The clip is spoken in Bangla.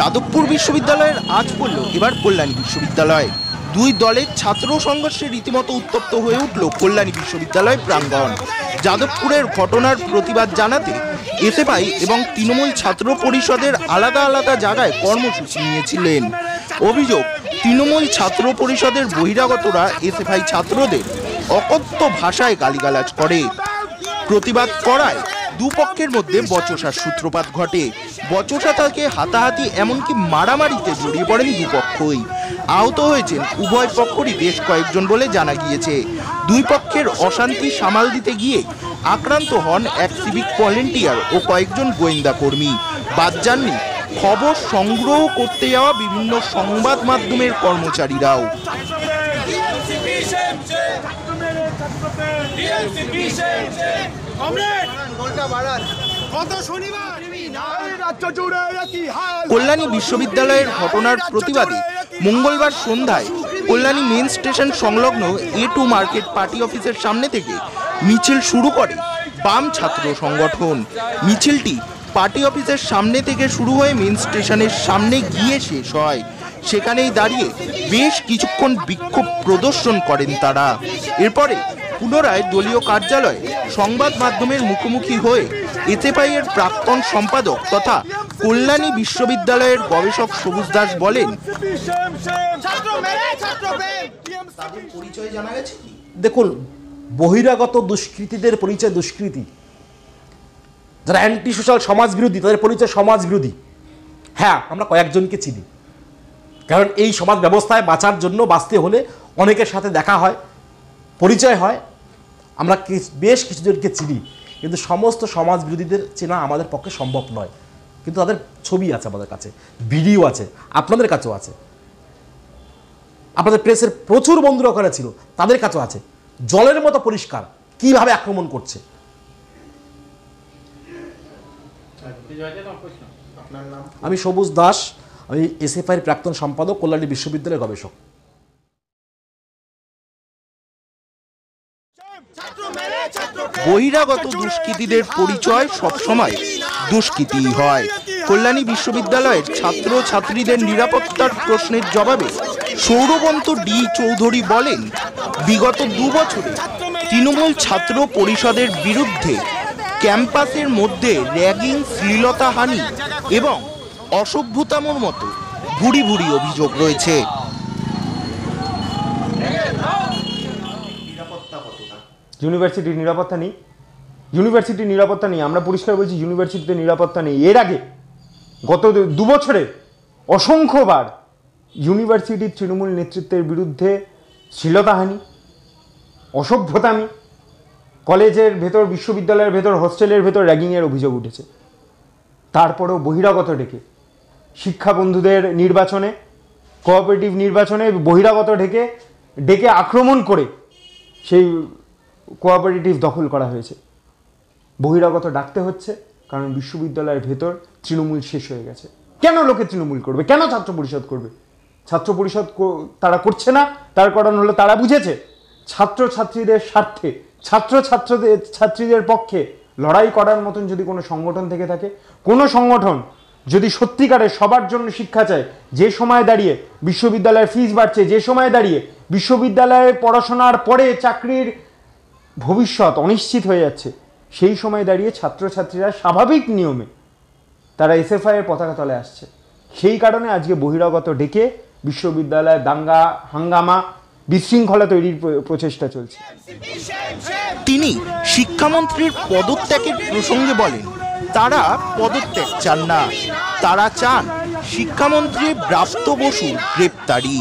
যাদবপুর বিশ্ববিদ্যালয়ের আজ পড়ল এবার কল্যাণী বিশ্ববিদ্যালয়। দুই দলের ছাত্র সংঘর্ষে রীতিমতো উত্তপ্ত হয়ে উঠল কল্যাণী বিশ্ববিদ্যালয় প্রাঙ্গণ। যাদবপুরের ঘটনার প্রতিবাদ জানাতে এসএফআই এবং তৃণমূল ছাত্র পরিষদের আলাদা আলাদা জায়গায় কর্মসূচি নিয়েছিলেন। অভিযোগ, তৃণমূল ছাত্র পরিষদের বহিরাগতরা এসএফআই ছাত্রদের অকথ্য ভাষায় গালিগালাজ করে। প্রতিবাদ করায় দুপক্ষের মধ্যে বচসার সূত্রপাত ঘটে। বচসা থেকে হাতাহাতি, এমনকি মারামারিতে জড়িয়ে পড়েন দুপক্ষই। আহত হয়েছেন উভয় পক্ষেরই বেশ কয়েকজন বলে জানা গিয়েছে। দুই পক্ষের অশান্তি সামাল দিতে গিয়ে আক্রান্ত হন এক সিভিক ভলেন্টিয়ার ও কয়েকজন গোয়েন্দা কর্মী। বাদ যাননি খবর সংগ্রহ করতে যাওয়া বিভিন্ন সংবাদ মাধ্যমের কর্মচারীরাও। কল্যাণী বিশ্ববিদ্যালয়ের ঘটনার প্রতিবাদে মঙ্গলবার সন্ধ্যায় কল্যাণী মেন স্টেশন সংলগ্ন A2 মার্কেট পার্টি অফিসের সামনে থেকে মিছিল শুরু করে বাম ছাত্র সংগঠন। মিছিলটি পার্টি অফিসের সামনে থেকে শুরু হয়ে মেন স্টেশনের সামনে গিয়ে শেষ হয়। সেখানেই দাঁড়িয়ে বেশ কিছুক্ষণ বিক্ষোভ প্রদর্শন করেন তারা। এরপরে পুনরায় দলীয় কার্যালয়ে সংবাদ মাধ্যমের মুখোমুখি হয়ে এসএফআই এর প্রাক্তন সম্পাদক তথা কল্যাণী বিশ্ববিদ্যালয়ের গবেষক সবুজ দাস বলেন, দেখুন, বহিরাগত দুষ্কৃতীদের পরিচয় দুষ্কৃতী, যারা অ্যান্টি সোশ্যাল সমাজ বিরোধী তাদের পরিচয় সমাজ বিরোধী। হ্যাঁ, আমরা কয়েকজনকে চিনি, কারণ এই সমাজ ব্যবস্থায় বাঁচার জন্য বাঁচতে হলে অনেকের সাথে দেখা হয়, পরিচয় হয়। আমরা বেশ কিছুজনকে চিনি, কিন্তু সমস্ত সমাজ বিরোধীদের চেনা আমাদের পক্ষে সম্ভব নয়। কিন্তু তাদের ছবি আছে আমাদের কাছে, ভিডিও আছে, আপনাদের কাছেও আছে, আপনাদের প্রেসের প্রচুর বন্ধুরা ওখানে ছিল, তাদের কাছেও আছে। জলের মতো পরিষ্কার কিভাবে আক্রমণ করছে। আমি সবুজ দাস, আমি এসএফআই এর প্রাক্তন সম্পাদক, কল্যাণী বিশ্ববিদ্যালয়ের গবেষক। বহিরাগত দুষ্কৃতীদের পরিচয় সবসময় দুষ্কৃতিই হয়। কল্যাণী বিশ্ববিদ্যালয়ের ছাত্র ছাত্রীদের নিরাপত্তার প্রশ্নের জবাবে সৌরবন্ত ডি চৌধুরী বলেন, বিগত 2 বছরে তৃণমূল ছাত্র পরিষদের বিরুদ্ধে ক্যাম্পাসের মধ্যে র্যাগিং, শ্লীলতাহানি এবং অসভ্যতামর মতো ভুরি ভুরি অভিযোগ রয়েছে। ইউনিভার্সিটির নিরাপত্তা নেই, আমরা পরিষ্কার বলছি, ইউনিভার্সিটিতে নিরাপত্তা নেই। এর আগে গত 2 বছরে অসংখ্যবার ইউনিভার্সিটির তৃণমূল নেতৃত্বের বিরুদ্ধে শ্লীলতাহানি, অসভ্যতামি, কলেজের ভেতর, বিশ্ববিদ্যালয়ের ভেতর, হোস্টেলের ভেতর র্যাগিংয়ের অভিযোগ উঠেছে। তারপরেও বহিরাগত শিক্ষা বন্ধুদের নির্বাচনে, কোঅপারেটিভ নির্বাচনে বহিরাগত ডেকে আক্রমণ করে সেই কোঅপারেটিভ দখল করা হয়েছে। বহিরাগত ডাকতে হচ্ছে কারণ বিশ্ববিদ্যালয়ের ভেতর তৃণমূল শেষ হয়ে গেছে। কেন লোকে তৃণমূল করবে? কেন ছাত্র পরিষদ করবে? ছাত্র পরিষদ তারা করছে না, তার কারণ হলো তারা বুঝেছে ছাত্রছাত্রীদের স্বার্থে, ছাত্রীদের পক্ষে লড়াই করার মতন যদি কোনো সংগঠন থেকে থাকে, কোনো সংগঠন যদি সত্যিকারের সবার জন্য শিক্ষা চায়, যে সময় দাঁড়িয়ে বিশ্ববিদ্যালয়ের ফিস বাড়ছে, যে সময় দাঁড়িয়ে বিশ্ববিদ্যালয়ে পড়াশোনার পরে চাকরির ভবিষ্যৎ অনিশ্চিত হয়ে যাচ্ছে, সেই সময় দাঁড়িয়ে ছাত্রছাত্রীরা স্বাভাবিক নিয়মে তারা এসএফআই এর পতাকা তলে আসছে। সেই কারণে আজকে বহিরাগত ডেকে বিশ্ববিদ্যালয়ে দাঙ্গা, হাঙ্গামা, বিশৃঙ্খলা তৈরির প্রচেষ্টা চলছে। তিনি শিক্ষামন্ত্রীর পদত্যাগের প্রসঙ্গে বলেন, তারা পদত্যাগ চান না, তারা চান শিক্ষামন্ত্রী ব্রাত্য বসুর গ্রেপ্তারি।